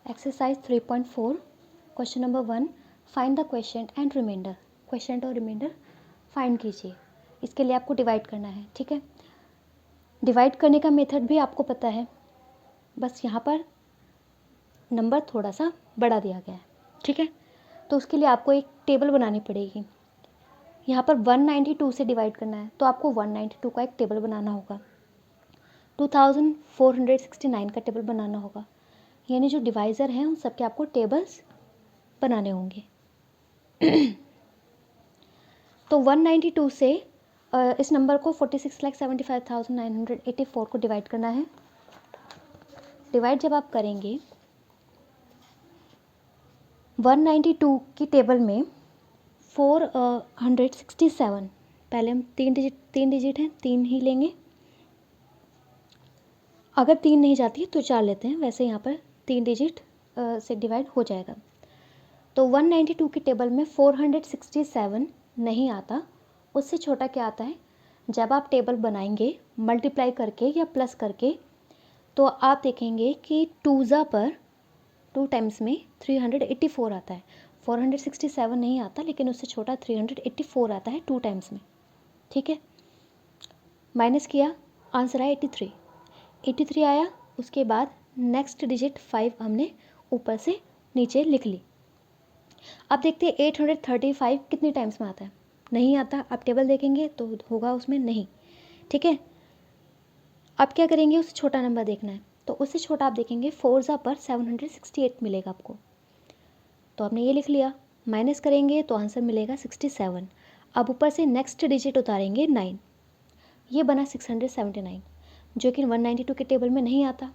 Exercise 3.4 question number 1, find the question and remainder. Question और remainder find कीजिए। इसके लिए आपको डिवाइड करना है, ठीक है। डिवाइड करने का मेथड भी आपको पता है, बस यहाँ पर नंबर थोड़ा सा बड़ा दिया गया है, ठीक है। तो उसके लिए आपको एक टेबल बनानी पड़ेगी। यहाँ पर 192 से डिवाइड करना है, तो आपको 192 का एक टेबल बनाना होगा, 2469 का टेबल बनाना होगा। यानी जो डिवाइज़र हैं उन सबके आपको टेबल्स बनाने होंगे। तो 192 से इस नंबर को 46,75,984 को डिवाइड करना है। डिवाइड जब आप करेंगे 192 की टेबल में 467, पहले हम तीन डिजिट हैं, 3 ही लेंगे। अगर 3 नहीं जाती है तो 4 लेते हैं, वैसे यहाँ पर 3 डिजिट से डिवाइड हो जाएगा। तो 192 की टेबल में 467 नहीं आता, उससे छोटा क्या आता है? जब आप टेबल बनाएंगे मल्टीप्लाई करके या प्लस करके, तो आप देखेंगे कि 2 पर 2 टाइम्स में 384 आता है। 467 नहीं आता, लेकिन उससे छोटा 384 आता है 2 टाइम्स में, ठीक है। माइनस किया, आंसर आया 83 आया। उसके बाद नेक्स्ट डिजिट 5 हमने ऊपर से नीचे लिख ली। अब देखते हैं 835 कितनी टाइम्स में आता है। नहीं आता, आप टेबल देखेंगे तो होगा उसमें नहीं, ठीक है। अब क्या करेंगे, उससे छोटा नंबर देखना है, तो उससे छोटा आप देखेंगे 4 पर 768 मिलेगा आपको। तो आपने ये लिख लिया, माइनस करेंगे तो आंसर मिलेगा 67। अब ऊपर से नेक्स्ट डिजिट उतारेंगे 9, ये बना 679, जो कि 192 के टेबल में नहीं आता।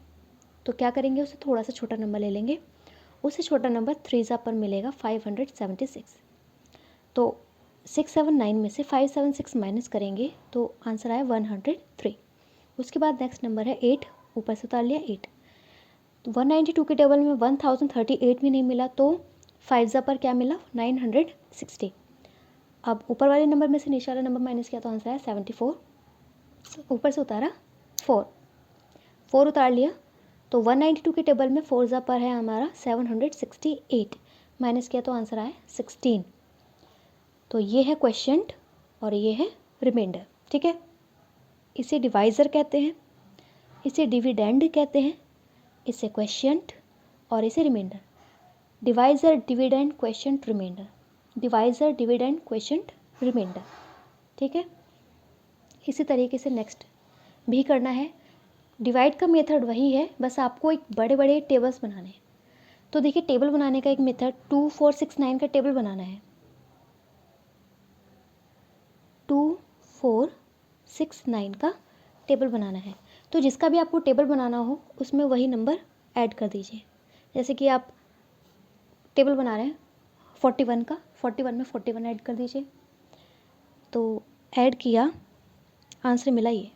तो क्या करेंगे, उससे थोड़ा सा छोटा नंबर ले लेंगे, उससे छोटा नंबर 3 पर मिलेगा 576। तो 679 में से 576 माइनस करेंगे तो आंसर आया 103। उसके बाद नेक्स्ट नंबर है 8, ऊपर से उतार लिया 8। तो 192 के टेबल में 1038 भी नहीं मिला, तो 5 पर क्या मिला 960। अब ऊपर वाले नंबर में से नीचे वाला नंबर माइनस किया तो आंसर आया 74। ऊपर से उतारा 4 उतार लिया, तो 192 के टेबल में 4 पर है हमारा 768, माइनस किया तो आंसर आया 16। तो ये है क्वेश्चन और ये है रिमाइंडर, ठीक है। इसे डिवाइज़र कहते हैं, इसे डिविडेंड कहते हैं, इसे क्वेश्चन और इसे remainder. Divisor, dividend, question, remainder. Divisor, dividend, question, remainder, ठीक है। इसी तरीके से नेक्स्ट भी करना है। डिवाइड का मेथड वही है, बस आपको एक बड़े बड़े टेबल्स बनाने हैं। तो देखिए, टेबल बनाने का एक मेथड 2469 का टेबल बनाना है। 2469 का टेबल बनाना है, तो जिसका भी आपको टेबल बनाना हो उसमें वही नंबर ऐड कर दीजिए। जैसे कि आप टेबल बना रहे हैं 41 का, 41 में 41 ऐड कर दीजिए। तो ऐड किया, आंसर मिला ये।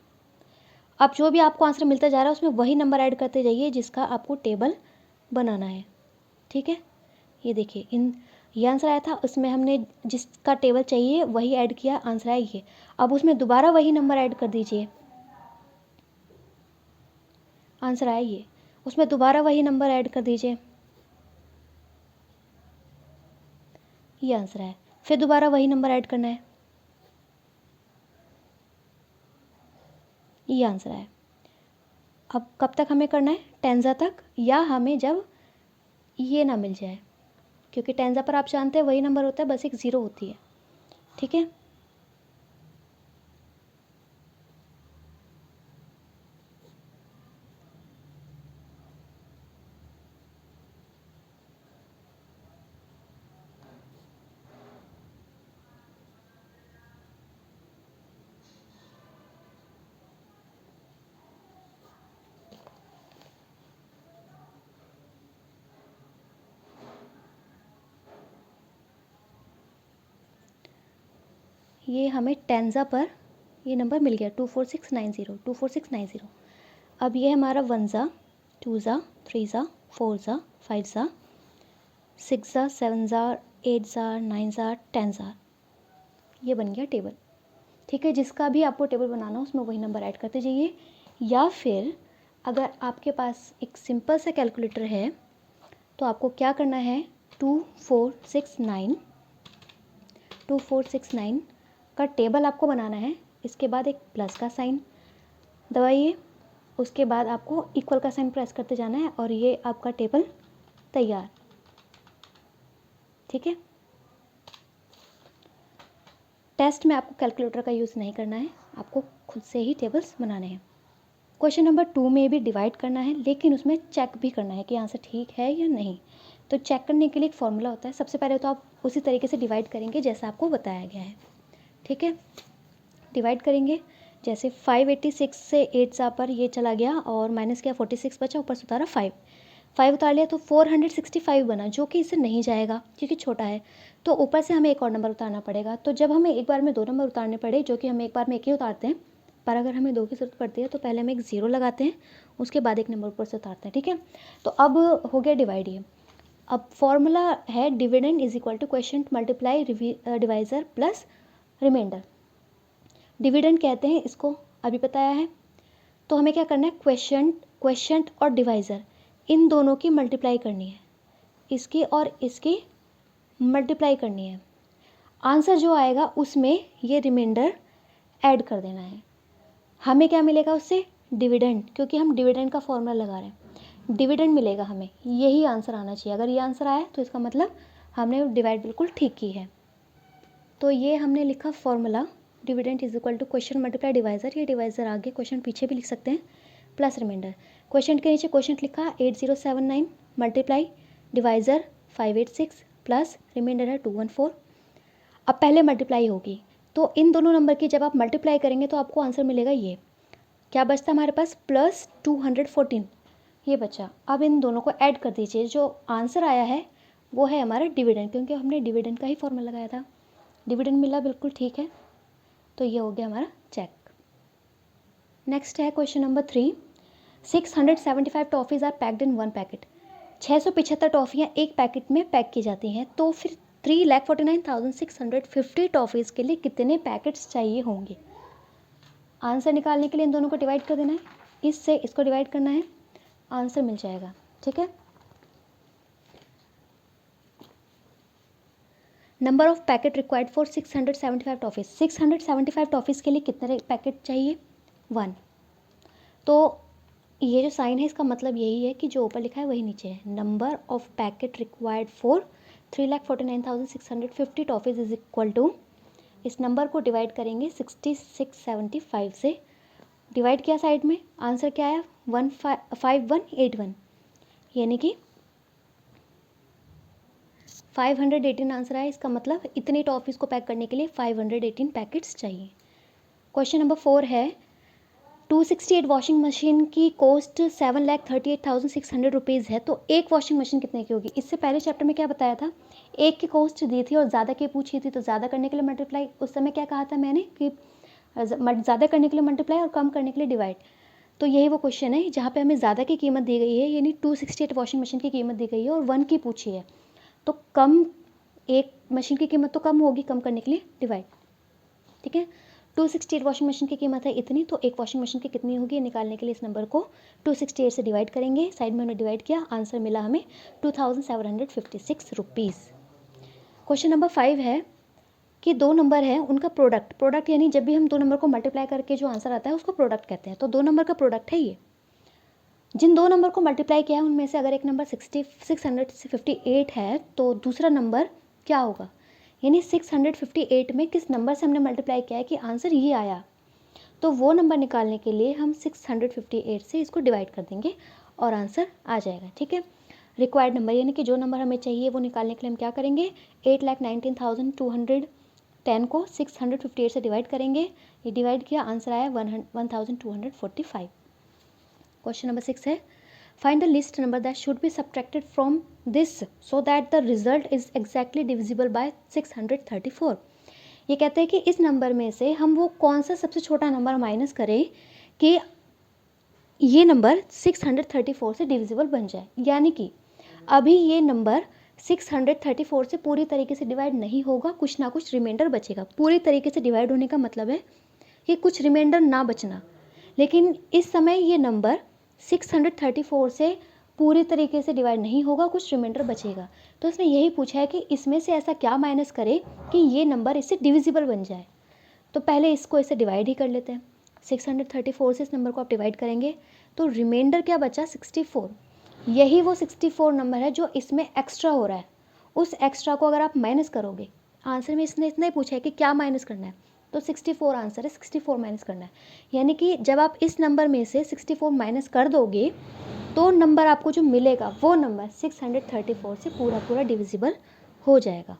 अब जो भी आपको आंसर मिलता जा रहा है उसमें वही नंबर ऐड करते जाइए जिसका आपको टेबल बनाना है, ठीक है। ये देखिए, ये आंसर आया था, उसमें हमने जिसका टेबल चाहिए वही ऐड किया, आंसर आया ये। अब उसमें दोबारा वही नंबर ऐड कर दीजिए, आंसर आया ये। उसमें दोबारा वही नंबर ऐड कर दीजिए, ये आंसर है। फिर दोबारा वही नंबर ऐड करना है, ये आंसर है। अब कब तक हमें करना है, टेंजा तक, या हमें जब ये ना मिल जाए, क्योंकि टेंजा पर आप जानते हैं वही नंबर होता है, बस एक ज़ीरो होती है, ठीक है। ये हमें टेंजा पर ये नंबर मिल गया 24690। अब ये हमारा 1 ज़ा, 2 ज़ा, 3 ज़ा, 4 ज़ा, 5 ज़ा, 6 ज़ा, 7 ज़ा, 8 ज़ा, 9 ज़ा, 10 ज़ा, ये बन गया टेबल, ठीक है। जिसका भी आपको टेबल बनाना हो उसमें वही नंबर ऐड करते जाइए। या फिर अगर आपके पास एक सिंपल सा कैलकुलेटर है तो आपको क्या करना है, 2469 का टेबल आपको बनाना है। इसके बाद एक प्लस का साइन दबाइए, उसके बाद आपको इक्वल का साइन प्रेस करते जाना है और ये आपका टेबल तैयार। ठीक है, टेस्ट में आपको कैलकुलेटर का यूज़ नहीं करना है, आपको खुद से ही टेबल्स बनाने हैं। क्वेश्चन नंबर 2 में भी डिवाइड करना है, लेकिन उसमें चेक भी करना है कि आंसर ठीक है या नहीं। तो चेक करने के लिए एक फॉर्मूला होता है। सबसे पहले तो आप उसी तरीके से डिवाइड करेंगे जैसा आपको बताया गया है। ठीक है, डिवाइड करेंगे जैसे 586 से 8 जा पर ये चला गया और माइनस किया 46 बचा, ऊपर से उतारा 5 उतार लिया तो 465 बना, जो कि इससे नहीं जाएगा क्योंकि छोटा है। तो ऊपर से हमें एक और नंबर उतारना पड़ेगा। तो जब हमें एक बार में 2 नंबर उतारने पड़े, जो कि हम एक बार में एक ही उतारते हैं, पर अगर हमें 2 की ज़रूरत पड़ती है तो पहले हम एक 0 लगाते हैं, उसके बाद एक नंबर ऊपर से उतारते हैं। ठीक है, तो अब हो गया डिवाइड। ये अब फॉर्मूला है dividend is equal to quotient multiply divisor plus remainder. Dividend कहते हैं इसको, अभी बताया है। तो हमें क्या करना है, क्वोशिएंट और डिवाइज़र इन दोनों की मल्टीप्लाई करनी है, इसकी और इसकी मल्टीप्लाई करनी है। आंसर जो आएगा उसमें ये रिमाइंडर ऐड कर देना है। हमें क्या मिलेगा उससे, डिविडेंड, क्योंकि हम डिविडेंड का फॉर्मूला लगा रहे हैं, डिविडेंड मिलेगा हमें। यही आंसर आना चाहिए। अगर ये आंसर आया तो इसका मतलब हमने डिवाइड बिल्कुल ठीक की है। तो ये हमने लिखा formula dividend is equal to quotient multiply divisor. ये डिवाइज़र आगे, क्वोशिएंट पीछे भी लिख सकते हैं, प्लस रिमाइंडर। क्वोशिएंट के नीचे क्वोशिएंट लिखा 8079 मल्टीप्लाई डिवाइज़र 586 प्लस रिमाइंडर है 214। अब पहले मल्टीप्लाई होगी, तो इन दोनों नंबर की जब आप मल्टीप्लाई करेंगे तो आपको आंसर मिलेगा ये। क्या बचता हमारे पास, प्लस 214 ये बचा। अब इन दोनों को ऐड कर दीजिए, जो आंसर आया है वो है हमारा डिविडेंड, क्योंकि हमने डिविडेंड का ही फॉर्मूला लगाया था। डिविडेंड मिला, बिल्कुल ठीक है। तो ये हो गया हमारा चेक। नेक्स्ट है question number 3। 675 toffees are packed in 1 packet. 675 टॉफ़ियाँ एक पैकेट में पैक की जाती हैं, तो फिर 3,49,650 टॉफ़ीज़ के लिए कितने पैकेट्स चाहिए होंगे। आंसर निकालने के लिए इन दोनों को डिवाइड कर देना है, इससे इसको डिवाइड करना है, आंसर मिल जाएगा। ठीक है, number of packet required for 675 toffees. 675 toffees के लिए कितने पैकेट चाहिए, 1। तो ये जो साइन है इसका मतलब यही है कि जो ऊपर लिखा है वही नीचे है। Number of packet required for 3,49,650 toffees is equal to, इस नंबर को डिवाइड करेंगे 6675 से। डिवाइड किया साइड में, आंसर क्या आया, 5181, यानी कि 518 आंसर आया। इसका मतलब इतनी टॉफ़ीज़ को पैक करने के लिए 518 पैकेट्स चाहिए। क्वेश्चन नंबर 4 है, 268 वॉशिंग मशीन की कॉस्ट 7,38,600 रुपीज़ है, तो एक वॉशिंग मशीन कितने की होगी। इससे पहले चैप्टर में क्या बताया था, एक की कॉस्ट दी थी और ज़्यादा की पूछी थी, तो ज़्यादा करने के लिए मल्टीप्लाई, उस समय क्या कहा था मैंने कि ज़्यादा करने के लिए मल्टीप्लाई और कम करने के लिए डिवाइड। तो यही वो क्वेश्चन है जहाँ पे हमें ज़्यादा की कीमत दी गई है, यानी 268 वॉशिंग मशीन की कीमत दी गई है और 1 की पूछी है, तो कम, एक मशीन की कीमत तो कम होगी, कम करने के लिए डिवाइड। ठीक है, 268 वॉशिंग मशीन की कीमत है इतनी, तो एक वॉशिंग मशीन की कितनी होगी निकालने के लिए इस नंबर को 268 से डिवाइड करेंगे। साइड में हमने डिवाइड किया, आंसर मिला हमें 2,756 रुपीज़। क्वेश्चन नंबर 5 है कि 2 नंबर है, उनका प्रोडक्ट यानी जब भी हम 2 नंबर को मल्टीप्लाई करके जो आंसर आता है उसको प्रोडक्ट कहते हैं। तो 2 नंबर का प्रोडक्ट है ये। जिन 2 नंबर को मल्टीप्लाई किया है उनमें से अगर एक नंबर 658 है तो दूसरा नंबर क्या होगा, यानी 658 में किस नंबर से हमने मल्टीप्लाई किया है कि आंसर ये आया, तो वो नंबर निकालने के लिए हम 658 से इसको डिवाइड कर देंगे और आंसर आ जाएगा। ठीक है, रिक्वायर्ड नंबर यानी कि जो नंबर हमें चाहिए वो निकालने के लिए हम क्या करेंगे, 8,19,210 को 658 से डिवाइड करेंगे। ये डिवाइड किया, आंसर आया 1,245। क्वेश्चन नंबर 6 है, find the list number that should be subtracted from this so that the result is exactly divisible by 634। ये कहते हैं कि इस नंबर में से हम वो कौन सा सबसे छोटा नंबर माइनस करें कि ये नंबर 634 से डिविजिबल बन जाए। यानी कि अभी ये नंबर 634 से पूरी तरीके से डिवाइड नहीं होगा, कुछ ना कुछ रिमाइंडर बचेगा। पूरी तरीके से डिवाइड होने का मतलब है कि कुछ रिमाइंडर ना बचना, लेकिन इस समय ये नंबर 634 से पूरी तरीके से डिवाइड नहीं होगा, कुछ रिमाइंडर बचेगा। तो इसने यही पूछा है कि इसमें से ऐसा क्या माइनस करे कि ये नंबर इससे डिविजिबल बन जाए। तो पहले इसको इसे डिवाइड ही कर लेते हैं। 634 से इस नंबर को आप डिवाइड करेंगे तो रिमाइंडर क्या बचा, 64। यही वो 64 नंबर है जो इसमें एक्स्ट्रा हो रहा है। उस एक्स्ट्रा को अगर आप माइनस करोगे, आंसर में इसने इतना ही पूछा है कि क्या माइनस करना है, तो 64 आंसर है, 64 माइनस करना है। यानी कि जब आप इस नंबर में से 64 माइनस कर दोगे तो नंबर आपको जो मिलेगा वो नंबर 634 से पूरा पूरा डिविजिबल हो जाएगा।